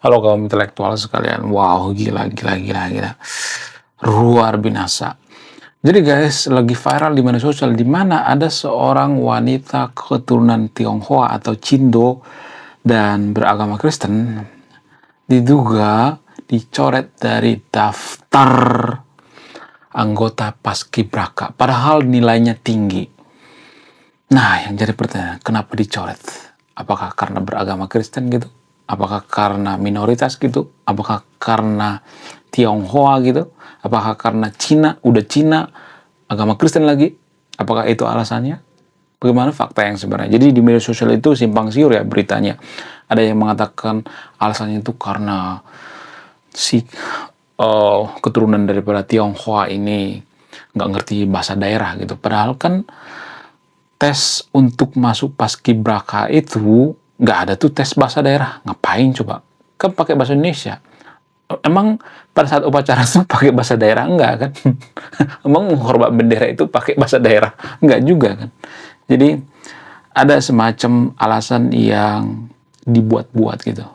Halo kaum intelektual sekalian, wow gila gila gila gila, luar binasa. Jadi guys, lagi viral di media sosial di mana ada seorang wanita keturunan Tionghoa atau Cindo dan beragama Kristen diduga dicoret dari daftar anggota Paskibraka, padahal nilainya tinggi. Nah, yang jadi pertanyaan, kenapa dicoret? Apakah karena beragama Kristen gitu? Apakah karena minoritas gitu? Apakah karena Tionghoa gitu? Apakah karena Cina, udah Cina, agama Kristen lagi? Apakah itu alasannya? Bagaimana fakta yang sebenarnya? Jadi di media sosial itu simpang siur ya beritanya. Ada yang mengatakan alasannya itu karena si keturunan daripada Tionghoa ini nggak ngerti bahasa daerah gitu. Padahal kan tes untuk masuk Paskibraka itu nggak ada tuh tes bahasa daerah. Ngapain coba? Kan pakai bahasa Indonesia. Emang pada saat upacara itu pakai bahasa daerah enggak kan? Emang menghormat bendera itu pakai bahasa daerah? Enggak juga kan? Jadi ada semacam alasan yang dibuat-buat gitu.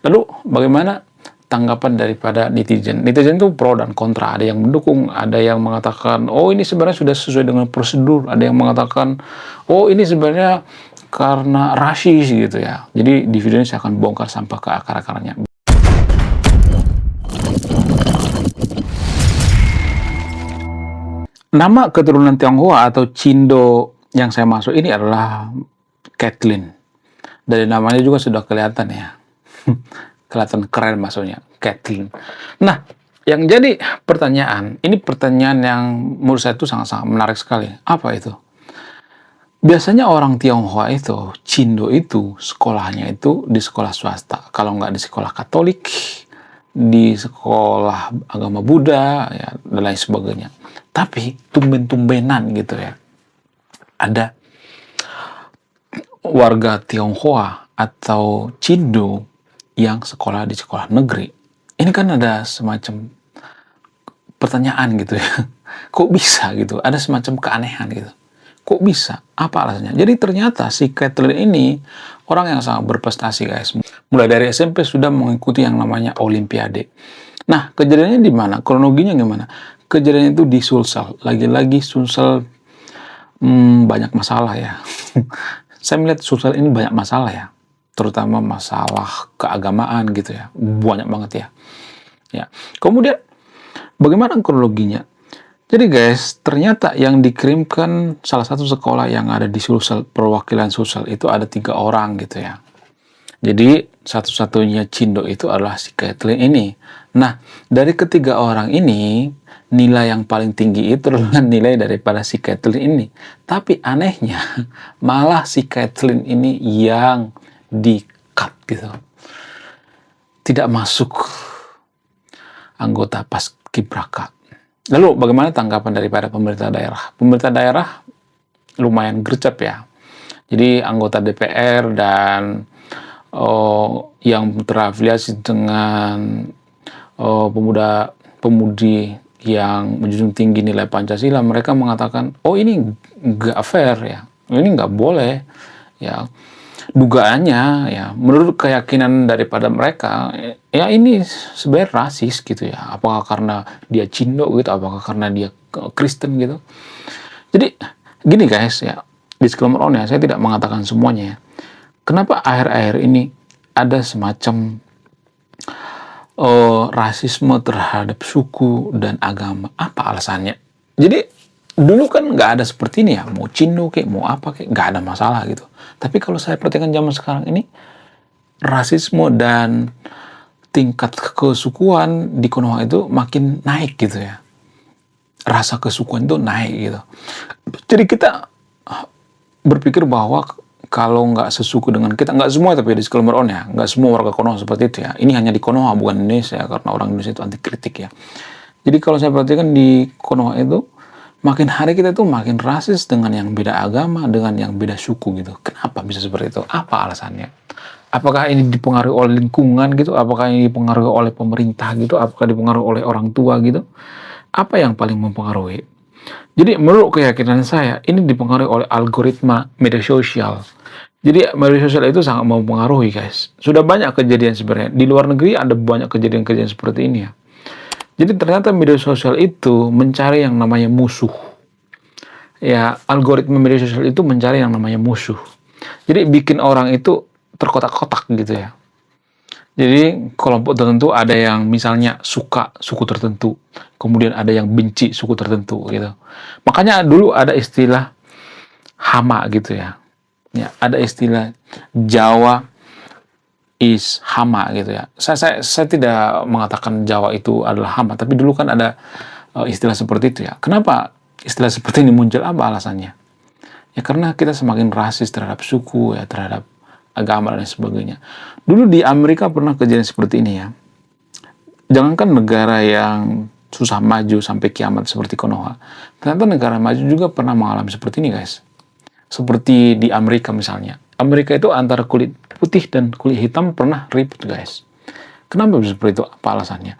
Lalu bagaimana tanggapan daripada netizen? Netizen itu pro dan kontra. Ada yang mendukung, ada yang mengatakan, oh ini sebenarnya sudah sesuai dengan prosedur. Ada yang mengatakan, oh ini sebenarnya karena rasis gitu ya. Jadi di video ini saya akan bongkar sampai ke akar-akarnya. Nama keturunan Tionghoa atau Cindo yang saya masuk ini adalah Kathleen. Dari namanya juga sudah kelihatan ya. Kelihatan keren maksudnya, Kathleen. Nah, yang jadi pertanyaan, ini pertanyaan yang menurut saya itu sangat-sangat menarik sekali. Apa itu? Biasanya orang Tionghoa itu, Cindo itu, sekolahnya itu di sekolah swasta. Kalau nggak di sekolah Katolik, di sekolah agama Buddha, ya, dan lain sebagainya. Tapi tumben-tumbenan gitu ya. Ada warga Tionghoa atau Cindo yang sekolah di sekolah negeri. Ini kan ada semacam pertanyaan gitu ya. Kok bisa gitu? Ada semacam keanehan gitu. Kok bisa? Apa alasannya? Jadi ternyata si Kathleen ini orang yang sangat berprestasi guys. Mulai dari SMP sudah mengikuti yang namanya Olimpiade. Nah, kejadiannya di mana? Kronologinya gimana? Kejadiannya itu di Sulsel. Lagi-lagi Sulsel banyak masalah ya. Saya melihat Sulsel ini banyak masalah ya. Terutama masalah keagamaan gitu ya. Banyak banget ya. Ya. Kemudian bagaimana kronologinya? Jadi guys, ternyata yang dikirimkan salah satu sekolah yang ada di Sulsel, perwakilan Sulsel itu ada 3 orang gitu ya. Jadi satu-satunya Cindo itu adalah si Kathleen ini. Nah, dari ketiga orang ini, nilai yang paling tinggi itu adalah nilai daripada si Kathleen ini. Tapi anehnya, malah si Kathleen ini yang di-cut gitu. Tidak masuk anggota Paskibraka. Lalu bagaimana tanggapan daripada pemerintah daerah? Pemerintah daerah lumayan gercep ya. Jadi anggota DPR dan yang terafiliasi dengan pemuda-pemudi yang menjunjung tinggi nilai Pancasila, mereka mengatakan, oh ini nggak fair ya, ini nggak boleh ya. Dugaannya ya, menurut keyakinan daripada mereka, ya ini sebenarnya rasis gitu ya. Apakah karena dia Cindo gitu, apakah karena dia Kristen gitu. Jadi gini guys ya, disclaimer on ya, saya tidak mengatakan semuanya ya. Kenapa akhir-akhir ini ada semacam rasisme terhadap suku dan agama? Apa alasannya? Jadi dulu kan nggak ada seperti ini ya, mau Cindo kayak mau apa kayak nggak ada masalah gitu. Tapi kalau saya perhatikan zaman sekarang ini, rasisme dan tingkat kesukuan di Konoha itu makin naik gitu ya. Rasa kesukuan itu naik gitu. Jadi kita berpikir bahwa kalau nggak sesuku dengan kita, nggak semua tapi disclaimer on ya, nggak semua warga Konoha seperti itu ya. Ini hanya di Konoha bukan Indonesia karena orang Indonesia itu anti kritik ya. Jadi kalau saya perhatikan di Konoha itu, makin hari kita tuh makin rasis dengan yang beda agama, dengan yang beda suku gitu. Kenapa bisa seperti itu? Apa alasannya? Apakah ini dipengaruhi oleh lingkungan gitu? Apakah ini dipengaruhi oleh pemerintah gitu? Apakah dipengaruhi oleh orang tua gitu? Apa yang paling mempengaruhi? Jadi menurut keyakinan saya, ini dipengaruhi oleh algoritma media sosial. Jadi media sosial itu sangat mempengaruhi, guys. Sudah banyak kejadian sebenarnya. Di luar negeri ada banyak kejadian-kejadian seperti ini ya. Jadi ternyata media sosial itu mencari yang namanya musuh. Ya, algoritma media sosial itu mencari yang namanya musuh. Jadi bikin orang itu terkotak-kotak gitu ya. Jadi kelompok tertentu ada yang misalnya suka suku tertentu, kemudian ada yang benci suku tertentu gitu. Makanya dulu ada istilah hama gitu ya. Ya, ada istilah Jawa is hama gitu ya. Saya tidak mengatakan Jawa itu adalah hama, tapi dulu kan ada istilah seperti itu ya. Kenapa istilah seperti ini muncul? Apa alasannya? Ya karena kita semakin rasis terhadap suku ya, terhadap agama dan sebagainya. Dulu di Amerika pernah kejadian seperti ini ya. Jangankan negara yang susah maju sampai kiamat seperti Konoha, ternyata negara maju juga pernah mengalami seperti ini, guys. Seperti di Amerika misalnya. Amerika itu antara kulit putih dan kulit hitam pernah ribut, guys. Kenapa bisa seperti itu? Apa alasannya?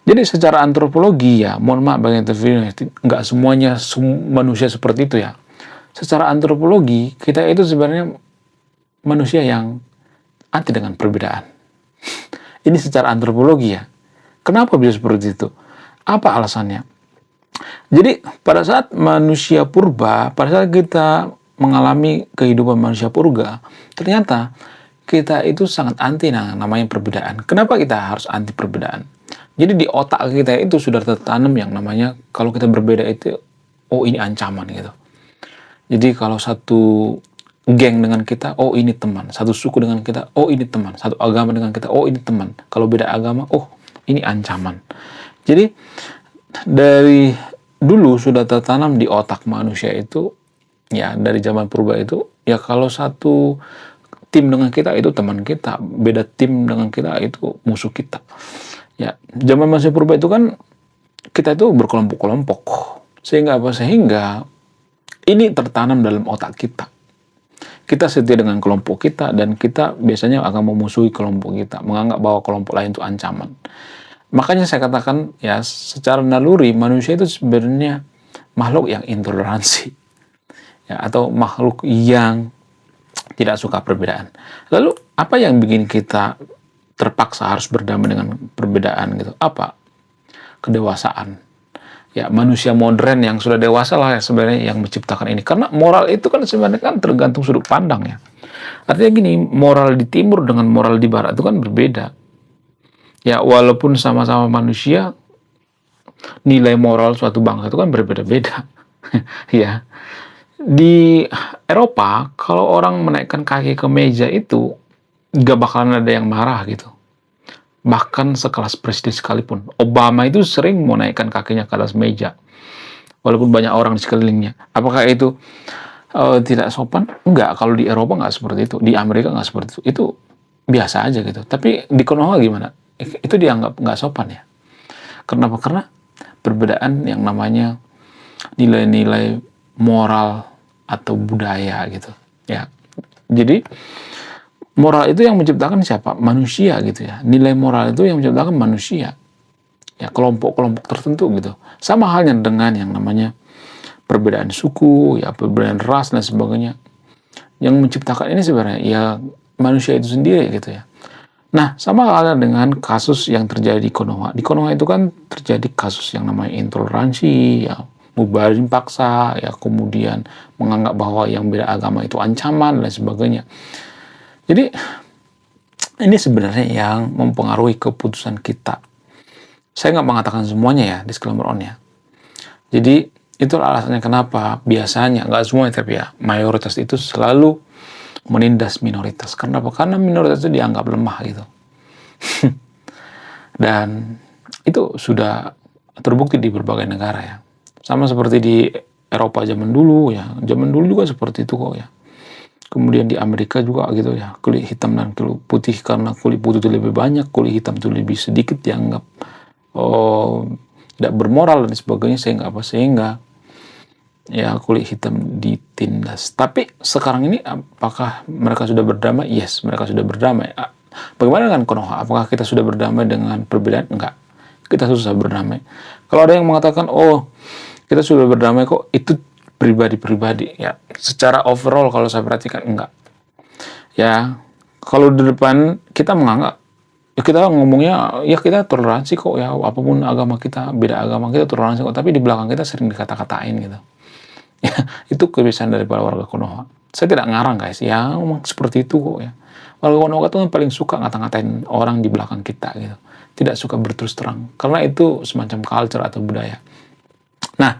Jadi secara antropologi ya, mohon maaf bagi interview, nggak semuanya manusia seperti itu ya. Secara antropologi, kita itu sebenarnya manusia yang anti dengan perbedaan. Ini secara antropologi ya. Kenapa bisa seperti itu? Apa alasannya? Jadi pada saat manusia purba, pada saat kita mengalami kehidupan manusia purba, ternyata kita itu sangat anti namanya perbedaan. Kenapa kita harus anti perbedaan? Jadi di otak kita itu sudah tertanam yang namanya kalau kita berbeda itu, oh ini ancaman gitu. Jadi kalau satu geng dengan kita, oh ini teman. Satu suku dengan kita, oh ini teman. Satu agama dengan kita, oh ini teman. Kalau beda agama, oh ini ancaman. Jadi dari dulu sudah tertanam di otak manusia itu, ya dari zaman purba itu, ya kalau satu tim dengan kita itu teman kita, beda tim dengan kita itu musuh kita. Ya, zaman manusia purba itu kan kita itu berkelompok-kelompok. Sehingga apa? Sehingga ini tertanam dalam otak kita. Kita setia dengan kelompok kita dan kita biasanya akan memusuhi kelompok kita, menganggap bahwa kelompok lain itu ancaman. Makanya saya katakan ya secara naluri manusia itu sebenarnya makhluk yang intoleransi. Ya, atau makhluk yang tidak suka perbedaan. Lalu apa yang bikin kita terpaksa harus berdamai dengan perbedaan gitu? Apa? Kedewasaan. Ya manusia modern yang sudah dewasa lah ya sebenarnya yang menciptakan ini. Karena moral itu kan sebenarnya kan tergantung sudut pandang ya. Artinya gini, moral di timur dengan moral di barat itu kan berbeda. Ya walaupun sama-sama manusia, nilai moral suatu bangsa itu kan berbeda-beda. Ya. Di Eropa, kalau orang menaikkan kaki ke meja itu, gak bakalan ada yang marah gitu. Bahkan sekelas presiden sekalipun. Obama itu sering mau naikkan kakinya ke atas meja. Walaupun banyak orang di sekelilingnya. Apakah itu tidak sopan? Enggak, kalau di Eropa nggak seperti itu. Di Amerika nggak seperti itu. Itu biasa aja gitu. Tapi di Konoha gimana? Itu dianggap nggak sopan ya. Kenapa? Karena perbedaan yang namanya nilai-nilai moral atau budaya gitu. Ya. Jadi moral itu yang menciptakan siapa? Manusia gitu ya. Nilai moral itu yang menciptakan manusia. Ya, kelompok-kelompok tertentu gitu. Sama halnya dengan yang namanya perbedaan suku, ya perbedaan ras dan sebagainya. Yang menciptakan ini sebenarnya ya manusia itu sendiri gitu ya. Nah, sama halnya dengan kasus yang terjadi di Konoha. Di Konoha itu kan terjadi kasus yang namanya intoleransi, ya mubarin paksa, ya kemudian menganggap bahwa yang beda agama itu ancaman dan sebagainya. Jadi ini sebenarnya yang mempengaruhi keputusan kita. Saya nggak mengatakan semuanya ya, disclaimer on ya. Jadi itu alasannya kenapa biasanya, nggak semuanya tapi ya, mayoritas itu selalu menindas minoritas. Kenapa? Karena minoritas itu dianggap lemah gitu. Dan itu sudah terbukti di berbagai negara ya. Sama seperti di Eropa zaman dulu ya. Zaman dulu juga seperti itu kok ya. Kemudian di Amerika juga gitu ya, kulit hitam dan kulit putih, karena kulit putih itu lebih banyak, kulit hitam itu lebih sedikit dianggap tidak bermoral dan sebagainya, sehingga ya kulit hitam ditindas. Tapi sekarang ini apakah mereka sudah berdamai? Yes, mereka sudah berdamai. Bagaimana dengan Konoha? Apakah kita sudah berdamai dengan perbedaan? Enggak. Kita susah berdamai. Kalau ada yang mengatakan, oh kita sudah berdamai kok, itu pribadi-pribadi ya. Secara overall kalau saya perhatikan enggak. Ya, kalau di depan kita menganggap, ya kita ngomongnya, ya kita toleransi kok ya, apapun agama kita, beda agama kita toleransi kok, tapi di belakang kita sering dikata-katain gitu. Ya, itu kebiasaan daripada warga Konoha. Saya tidak ngarang guys, ya memang seperti itu kok ya. Warga Konoha itu paling suka ngata-ngatain orang di belakang kita gitu. Tidak suka berterus terang, karena itu semacam culture atau budaya. Nah,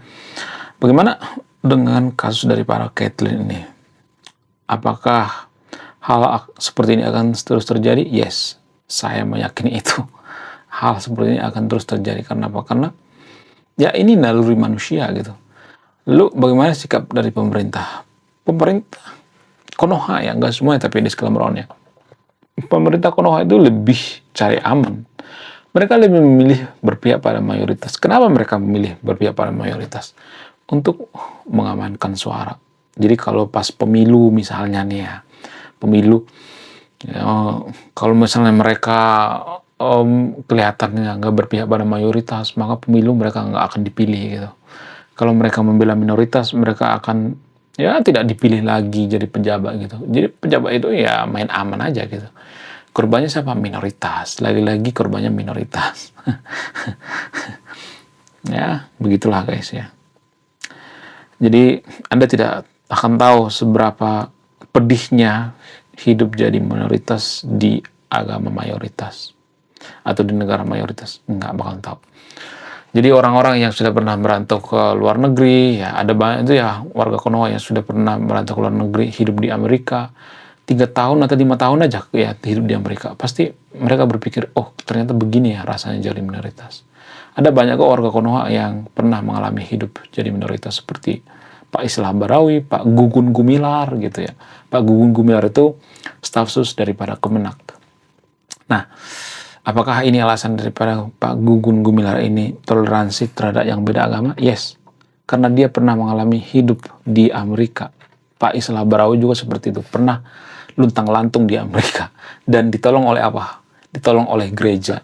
bagaimana dengan kasus daripada Caitlyn ini? Apakah hal seperti ini akan terus terjadi? Yes, saya meyakini itu. Hal seperti ini akan terus terjadi. Karena apa? Karena ya ini naluri manusia gitu. Lalu bagaimana sikap dari pemerintah? Pemerintah Konoha ya, nggak semuanya tapi di Disclaimer on-nya. Pemerintah Konoha itu lebih cari aman. Mereka lebih memilih berpihak pada mayoritas. Kenapa mereka memilih berpihak pada mayoritas? Untuk mengamankan suara. Jadi kalau pas pemilu misalnya nih ya, pemilu, ya, kalau misalnya mereka kelihatannya nggak berpihak pada mayoritas, maka pemilu mereka nggak akan dipilih gitu. Kalau mereka membela minoritas, mereka akan ya tidak dipilih lagi jadi pejabat gitu. Jadi pejabat itu ya main aman aja gitu. Korbannya siapa? Minoritas. Lagi-lagi korbannya minoritas. Ya, begitulah guys ya. Jadi Anda tidak akan tahu seberapa pedihnya hidup jadi minoritas di agama mayoritas atau di negara mayoritas. Nggak bakal tahu. Jadi orang-orang yang sudah pernah merantau ke luar negeri, ya ada banyak itu ya warga Konoha yang sudah pernah merantau ke luar negeri, hidup di Amerika, 3 tahun atau 5 tahun aja ya hidup di Amerika. Pasti mereka berpikir, oh ternyata begini ya rasanya jadi minoritas. Ada banyak kok warga Konoha yang pernah mengalami hidup jadi minoritas seperti Pak Islah Barawi, Pak Gugun Gumilar gitu ya. Pak Gugun Gumilar itu staf sus daripada Kemenak. Nah, apakah ini alasan daripada Pak Gugun Gumilar ini toleransi terhadap yang beda agama? Yes, karena dia pernah mengalami hidup di Amerika. Pak Islah Barawi juga seperti itu, pernah luntang-lantung di Amerika. Dan ditolong oleh apa? Ditolong oleh gereja.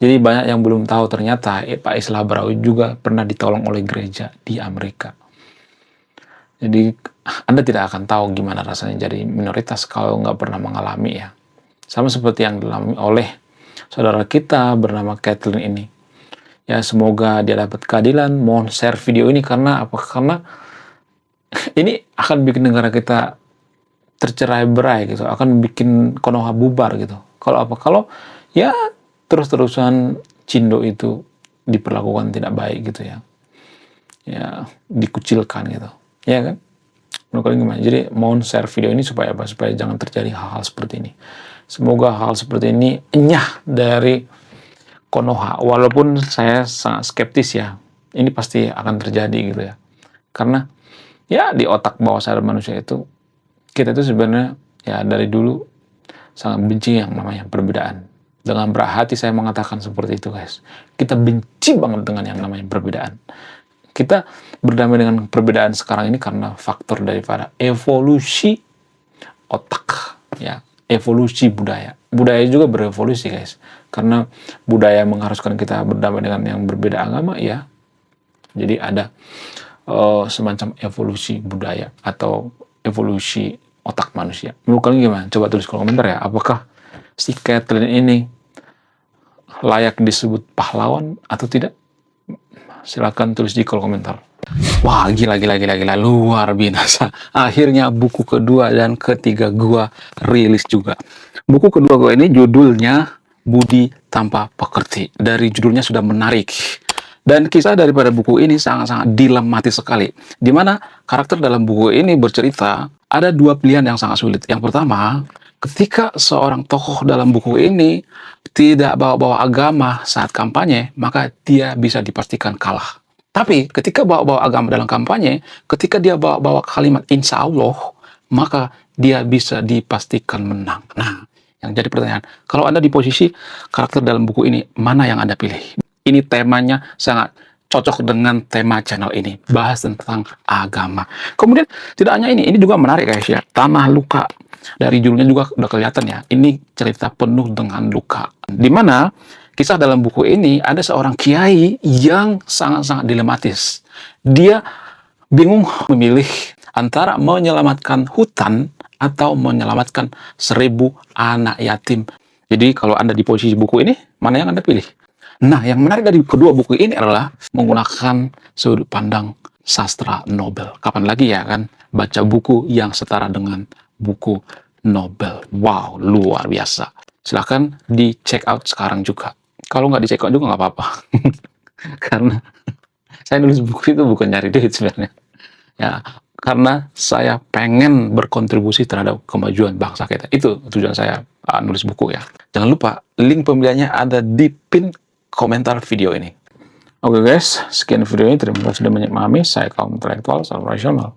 Jadi banyak yang belum tahu ternyata Pak Islah Barawi juga pernah ditolong oleh gereja di Amerika. Jadi Anda tidak akan tahu gimana rasanya jadi minoritas kalau nggak pernah mengalami ya. Sama seperti yang dialami oleh saudara kita bernama Caitlyn ini. Ya semoga dia dapat keadilan. Mohon share video ini karena apa? Karena ini akan bikin negara kita tercerai-berai gitu, akan bikin Konoha bubar gitu. Kalau apa? Kalau ya terus-terusan Cindo itu diperlakukan tidak baik gitu ya. Ya, dikucilkan gitu. Ya kan? Menurut kalian gimana? Jadi mohon share video ini supaya apa? Supaya jangan terjadi hal-hal seperti ini. Semoga hal seperti ini enyah dari Konoha. Walaupun saya sangat skeptis ya. Ini pasti akan terjadi gitu ya. Karena ya di otak bawah sadar manusia itu kita itu sebenarnya ya dari dulu sangat benci yang namanya perbedaan. Dengan berat hati saya mengatakan seperti itu guys. Kita benci banget dengan yang namanya perbedaan. Kita berdamai dengan perbedaan sekarang ini karena faktor daripada evolusi otak. Ya, evolusi budaya. Budaya juga berevolusi guys. Karena budaya mengharuskan kita berdamai dengan yang berbeda agama ya. Jadi ada semacam evolusi budaya atau evolusi otak manusia. Menurut kalian gimana? Coba tulis kolom komentar ya. Apakah si Caitlyn ini layak disebut pahlawan atau tidak? Silakan tulis di kolom komentar. Wah, gila, luar biasa. Akhirnya buku kedua dan ketiga gua rilis juga. Buku kedua gua ini judulnya Budi Tanpa Pekerti. Dari judulnya sudah menarik. Dan kisah daripada buku ini sangat-sangat dilematis sekali. Di mana karakter dalam buku ini bercerita ada 2 pilihan yang sangat sulit. Yang pertama, ketika seorang tokoh dalam buku ini tidak bawa-bawa agama saat kampanye, maka dia bisa dipastikan kalah. Tapi ketika bawa-bawa agama dalam kampanye, ketika dia bawa-bawa kalimat insya Allah, maka dia bisa dipastikan menang. Nah, yang jadi pertanyaan, kalau Anda di posisi karakter dalam buku ini, mana yang Anda pilih? Ini temanya sangat cocok dengan tema channel ini, bahas tentang agama. Kemudian tidak hanya ini juga menarik guys ya, Tanah Luka. Dari judulnya juga udah kelihatan ya, ini cerita penuh dengan luka. Dimana kisah dalam buku ini ada seorang kiai yang sangat-sangat dilematis. Dia bingung memilih antara menyelamatkan hutan atau menyelamatkan 1.000 anak yatim. Jadi kalau Anda di posisi buku ini, mana yang Anda pilih? Nah, yang menarik dari kedua buku ini adalah menggunakan sudut pandang sastra Nobel. Kapan lagi ya kan baca buku yang setara dengan buku Nobel. Wow, luar biasa. Silahkan di check out sekarang juga. Kalau nggak di check out juga nggak apa-apa. Karena saya nulis buku itu bukan nyari duit sebenarnya. Ya, karena saya pengen berkontribusi terhadap kemajuan bangsa kita. Itu tujuan saya nulis buku ya. Jangan lupa, link pembeliannya ada di pin komentar video ini. Oke guys, sekian video ini. Terima kasih sudah memahami. Saya kaum intelektual, salam rasional.